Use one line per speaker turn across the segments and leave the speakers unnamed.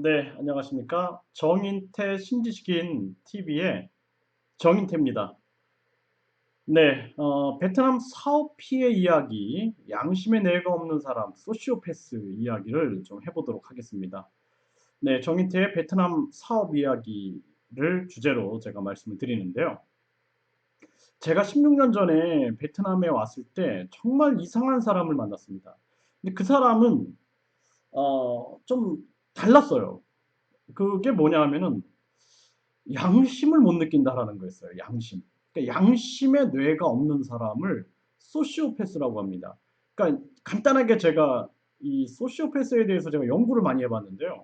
네, 안녕하십니까. 정인태 신지식인 TV의 정인태입니다. 네, 베트남 사업 피해 이야기, 양심의 뇌가 없는 사람, 소시오패스 이야기를 좀 해보도록 하겠습니다. 네, 정인태의 베트남 사업 이야기를 주제로 제가 말씀을 드리는데요. 제가 16년 전에 베트남에 왔을 때 정말 이상한 사람을 만났습니다. 근데 그 사람은 좀 달랐어요. 그게 뭐냐 하면은 양심을 못 느낀다라는 거였어요. 양심. 그러니까 양심의 뇌가 없는 사람을 소시오패스라고 합니다. 그러니까 간단하게 제가 이 소시오패스에 대해서 제가 연구를 많이 해봤는데요.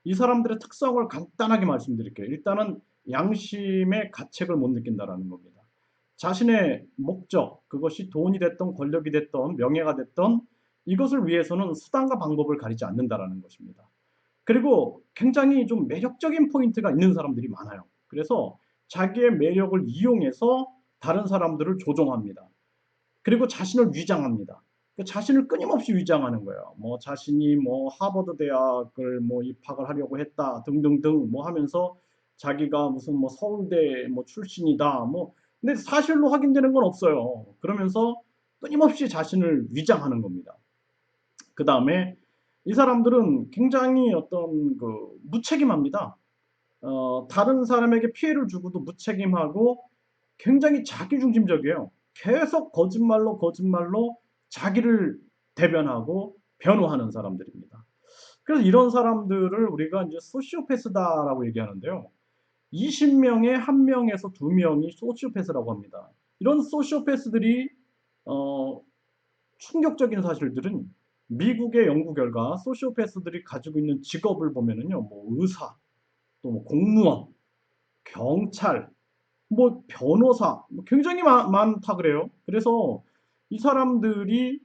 이 사람들의 특성을 간단하게 말씀드릴게요. 일단은 양심의 가책을 못 느낀다라는 겁니다. 자신의 목적, 그것이 돈이 됐던 권력이 됐던 명예가 됐던 이것을 위해서는 수단과 방법을 가리지 않는다라는 것입니다. 그리고 굉장히 좀 매력적인 포인트가 있는 사람들이 많아요. 그래서 자기의 매력을 이용해서 다른 사람들을 조종합니다. 그리고 자신을 위장합니다. 그 자신을 끊임없이 위장하는 거예요. 뭐 자신이 뭐 하버드 대학을 뭐 입학을 하려고 했다 등등등 뭐 하면서 자기가 무슨 뭐 서울대 뭐 출신이다 뭐 근데 사실로 확인되는 건 없어요. 그러면서 끊임없이 자신을 위장하는 겁니다. 그 다음에 이 사람들은 굉장히 어떤 그 무책임합니다. 다른 사람에게 피해를 주고도 무책임하고 굉장히 자기중심적이에요. 계속 거짓말로 거짓말로 자기를 대변하고 변호하는 사람들입니다. 그래서 이런 사람들을 우리가 이제 소시오패스다라고 얘기하는데요. 20명에 1명에서 2명이 소시오패스라고 합니다. 이런 소시오패스들이 어, 충격적인 사실들은 미국의 연구 결과 소시오패스들이 가지고 있는 직업을 보면은요, 뭐 의사, 또 뭐 공무원, 경찰, 뭐 변호사, 뭐 굉장히 많다 그래요. 그래서 이 사람들이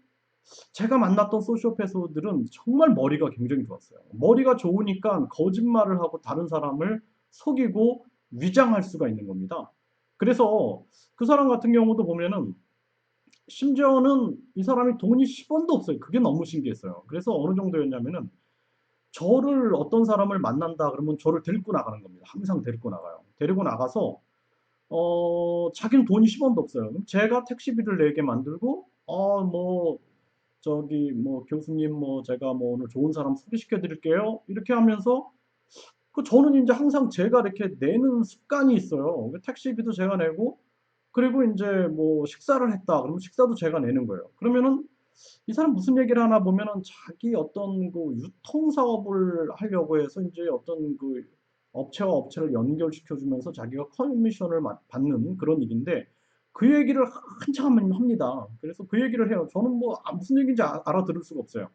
제가 만났던 소시오패스들은 정말 머리가 굉장히 좋았어요. 머리가 좋으니까 거짓말을 하고 다른 사람을 속이고 위장할 수가 있는 겁니다. 그래서 그 사람 같은 경우도 보면은 심지어는 이 사람이 돈이 10원도 없어요. 그게 너무 신기했어요. 그래서 어느 정도였냐면은 저를 어떤 사람을 만난다 그러면 저를 데리고 나가는 겁니다. 항상 데리고 나가요. 데리고 나가서 자기는 돈이 10원도 없어요. 그럼 제가 택시비를 내게 만들고 뭐 저기 뭐 교수님 뭐 제가 뭐 오늘 좋은 사람 소개시켜 드릴게요. 이렇게 하면서 그 저는 이제 항상 제가 이렇게 내는 습관이 있어요. 그 택시비도 제가 내고 그리고 이제 뭐 식사를 했다 그러면 식사도 제가 내는 거예요. 그러면은 이 사람 무슨 얘기를 하나 보면은 자기 어떤 그 유통 사업을 하려고 해서 이제 어떤 그 업체와 업체를 연결시켜 주면서 자기가 커미션을 받는 그런 일인데 그 얘기를 한참 합니다. 그래서 그 얘기를 해요. 저는 뭐 무슨 얘기인지 알아들을 수가 없어요.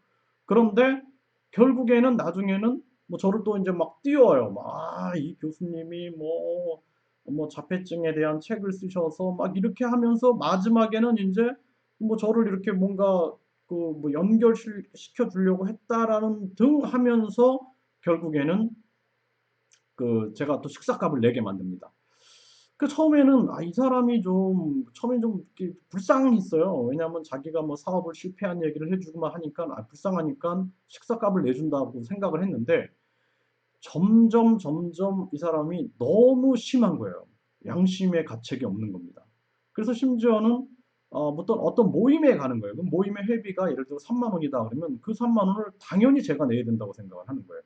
그런데 결국에는 나중에는 뭐 저를 또 이제 막 띄워요. 막, 이 교수님이 뭐 자폐증에 대한 책을 쓰셔서 막 이렇게 하면서 마지막에는 이제 뭐 저를 이렇게 뭔가 그 뭐 연결시켜 주려고 했다라는 등 하면서 결국에는 그 제가 또 식사값을 내게 만듭니다. 그 처음에는 이 사람이 좀 처음엔 좀 이렇게 불쌍했어요. 왜냐하면 자기가 뭐 사업을 실패한 얘기를 해주고만 하니까 불쌍하니까 식사값을 내준다고 생각을 했는데 점점 이 사람이 너무 심한 거예요. 양심의 가책이 없는 겁니다. 그래서 심지어는 어떤 모임에 가는 거예요. 그럼 모임의 회비가 예를 들어 3만 원이다 그러면 그 3만 원을 당연히 제가 내야 된다고 생각을 하는 거예요.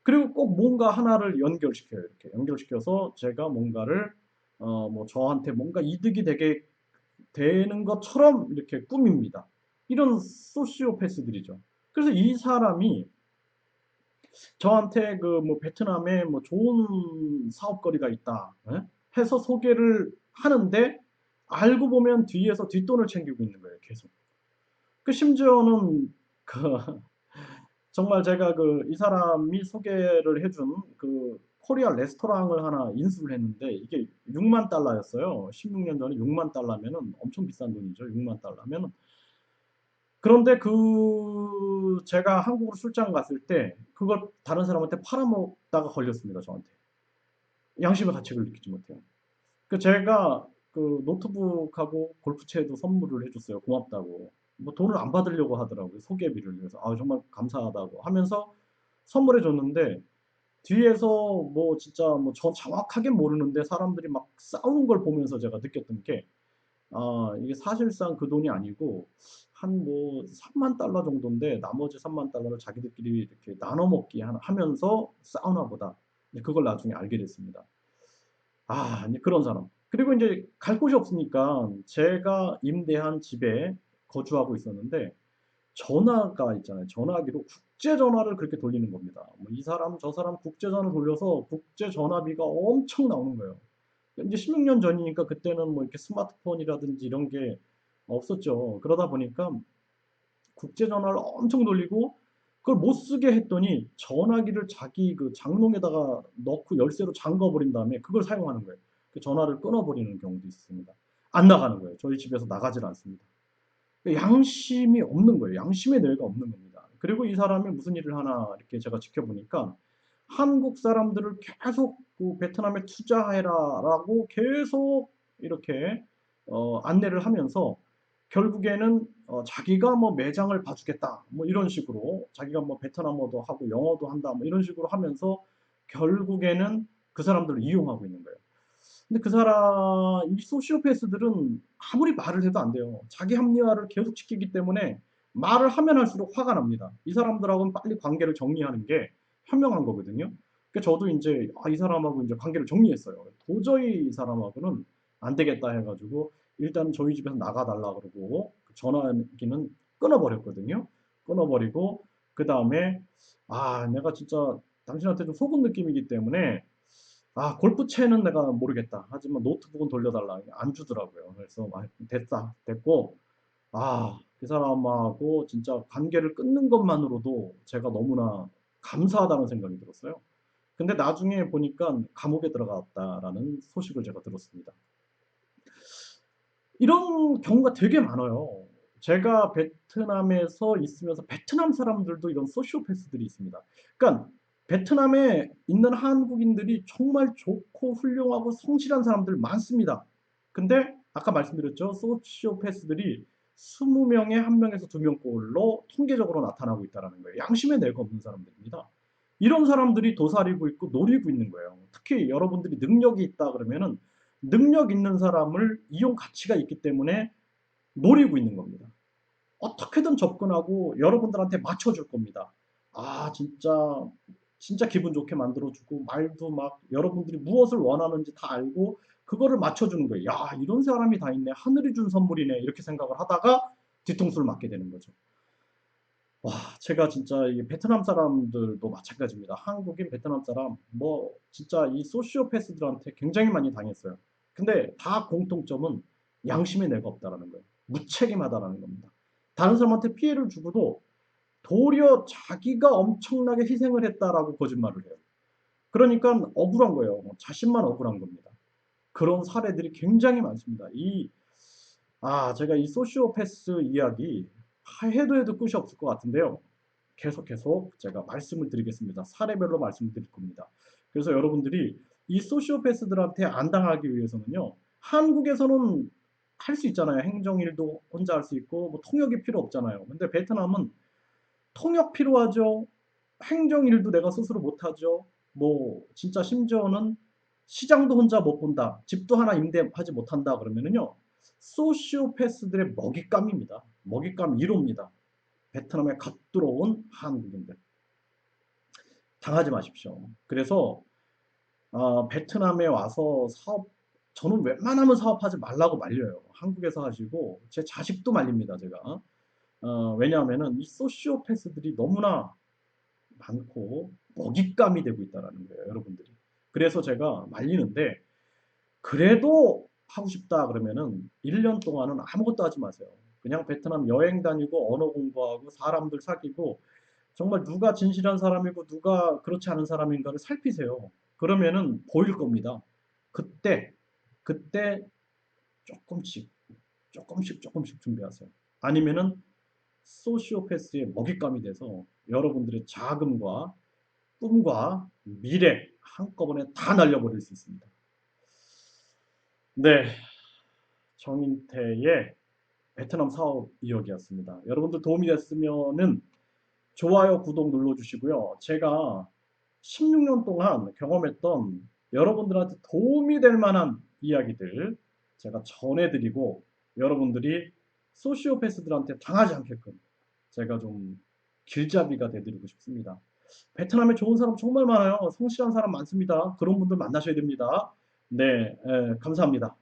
그리고 꼭 뭔가 하나를 연결시켜요. 이렇게 연결시켜서 제가 뭔가를 뭐 저한테 뭔가 이득이 되게 되는 것처럼 이렇게 꾸밉니다. 이런 소시오패스들이죠. 그래서 이 사람이 저한테 그 뭐 베트남에 뭐 좋은 사업거리가 있다 예? 해서 소개를 하는데 알고 보면 뒤에서 뒷돈을 챙기고 있는 거예요 계속. 그 심지어는 그 정말 제가 그 이 사람이 소개를 해준 그 코리아 레스토랑을 하나 인수를 했는데 이게 6만 달러였어요. 16년 전에 6만 달러면은 엄청 비싼 돈이죠. 6만 달러면 그런데 그 제가 한국으로 출장 갔을 때 그걸 다른 사람한테 팔아먹다가 걸렸습니다. 저한테. 양심의 가책을 느끼지 못해요. 그 제가 그 노트북하고 골프채도 선물을 해줬어요. 고맙다고. 뭐 돈을 안 받으려고 하더라고요. 소개비를. 그래서 정말 감사하다고 하면서 선물해 줬는데 뒤에서 뭐 진짜 뭐 저 정확하게 모르는데 사람들이 막 싸우는 걸 보면서 제가 느꼈던 게, 이게 사실상 그 돈이 아니고 한 뭐 3만 달러 정도인데 나머지 3만 달러를 자기들끼리 이렇게 나눠 먹기 하면서 싸우나 보다. 이제 그걸 나중에 알게 됐습니다. 이제 그런 사람. 그리고 이제 갈 곳이 없으니까 제가 임대한 집에 거주하고 있었는데 전화가 있잖아요. 전화기로 국제 전화를 그렇게 돌리는 겁니다. 뭐 이 사람 저 사람 국제 전화 돌려서 국제 전화비가 엄청 나오는 거예요. 이제 16년 전이니까 그때는 뭐 이렇게 스마트폰이라든지 이런 게 없었죠. 그러다 보니까 국제 전화를 엄청 돌리고 그걸 못 쓰게 했더니 전화기를 자기 그 장롱에다가 넣고 열쇠로 잠궈 버린 다음에 그걸 사용하는 거예요. 그 전화를 끊어 버리는 경우도 있습니다. 안 나가는 거예요. 저희 집에서 나가질 않습니다. 양심이 없는 거예요. 양심의 뇌가 없는 겁니다. 그리고 이 사람이 무슨 일을 하나 이렇게 제가 지켜보니까 한국 사람들을 계속 그 베트남에 투자해라라고 계속 이렇게 안내를 하면서 결국에는 자기가 뭐 매장을 봐주겠다 뭐 이런 식으로 자기가 뭐 베트남어도 하고 영어도 한다 뭐 이런 식으로 하면서 결국에는 그 사람들을 이용하고 있는 거예요. 근데 그 사람, 이 소시오패스들은 아무리 말을 해도 안 돼요. 자기 합리화를 계속 시키기 때문에 말을 하면 할수록 화가 납니다. 이 사람들하고는 빨리 관계를 정리하는 게 현명한 거거든요. 그러니까 저도 이제 이 사람하고 이제 관계를 정리했어요. 도저히 이 사람하고는 안 되겠다 해가지고 일단 저희 집에서 나가달라 그러고 전화기는 끊어버렸거든요. 끊어버리고 그 다음에 내가 진짜 당신한테 좀 속은 느낌이기 때문에 골프채는 내가 모르겠다. 하지만 노트북은 돌려달라. 안 주더라고요. 그래서 됐다. 됐고, 그 사람하고 진짜 관계를 끊는 것만으로도 제가 너무나 감사하다는 생각이 들었어요. 근데 나중에 보니까 감옥에 들어갔다라는 소식을 제가 들었습니다. 이런 경우가 되게 많아요. 제가 베트남에서 있으면서 베트남 사람들도 이런 소시오패스들이 있습니다. 그러니까 베트남에 있는 한국인들이 정말 좋고 훌륭하고 성실한 사람들 많습니다. 근데 아까 말씀드렸죠. 소시오패스들이 20명에 1명에서 2명꼴로 통계적으로 나타나고 있다는 거예요. 양심의 뇌가 없는 사람들입니다. 이런 사람들이 도사리고 있고 노리고 있는 거예요. 특히 여러분들이 능력이 있다 그러면은 능력 있는 사람을 이용 가치가 있기 때문에 노리고 있는 겁니다. 어떻게든 접근하고 여러분들한테 맞춰줄 겁니다. 진짜, 진짜 기분 좋게 만들어주고, 말도 막 여러분들이 무엇을 원하는지 다 알고, 그거를 맞춰주는 거예요. 야, 이런 사람이 다 있네. 하늘이 준 선물이네. 이렇게 생각을 하다가 뒤통수를 맞게 되는 거죠. 제가 진짜 이 베트남 사람들도 마찬가지입니다. 한국인 베트남 사람, 뭐, 진짜 이 소시오패스들한테 굉장히 많이 당했어요. 근데 다 공통점은 양심의 뇌가 없다라는 거예요. 무책임하다라는 겁니다. 다른 사람한테 피해를 주고도 도리어 자기가 엄청나게 희생을 했다라고 거짓말을 해요. 그러니까 억울한 거예요. 자신만 억울한 겁니다. 그런 사례들이 굉장히 많습니다. 제가 이 소시오패스 이야기 해도 끝이 없을 것 같은데요. 계속 제가 말씀을 드리겠습니다. 사례별로 말씀을 드릴 겁니다. 그래서 여러분들이 이 소시오패스들한테 안 당하기 위해서는요. 한국에서는 할 수 있잖아요. 행정일도 혼자 할 수 있고 뭐 통역이 필요 없잖아요. 근데 베트남은 통역 필요하죠. 행정일도 내가 스스로 못하죠. 뭐 진짜 심지어는 시장도 혼자 못 본다. 집도 하나 임대하지 못한다 그러면은요. 소시오패스들의 먹잇감입니다. 먹잇감 1호입니다. 베트남에 갓 들어온 한국인들. 당하지 마십시오. 그래서 베트남에 와서 저는 웬만하면 사업하지 말라고 말려요. 한국에서 하시고 제 자식도 말립니다. 제가. 왜냐하면은 이 소시오패스들이 너무나 많고 먹잇감이 되고 있다라는 거예요. 여러분들이. 그래서 제가 말리는데 그래도 하고 싶다 그러면은 1년 동안은 아무것도 하지 마세요. 그냥 베트남 여행 다니고 언어 공부하고 사람들 사귀고 정말 누가 진실한 사람이고 누가 그렇지 않은 사람인가를 살피세요. 그러면은 보일 겁니다. 그때, 그때 조금씩, 조금씩 준비하세요. 아니면은 소시오패스의 먹잇감이 돼서 여러분들의 자금과 꿈과 미래 한꺼번에 다 날려버릴 수 있습니다. 네, 정인태의 베트남 사업 이야기였습니다. 여러분들 도움이 됐으면은 좋아요, 구독 눌러주시고요. 제가 16년 동안 경험했던 여러분들한테 도움이 될 만한 이야기들 제가 전해드리고 여러분들이 소시오패스들한테 당하지 않게끔 제가 좀 길잡이가 되드리고 싶습니다. 베트남에 좋은 사람 정말 많아요. 성실한 사람 많습니다. 그런 분들 만나셔야 됩니다. 네, 감사합니다.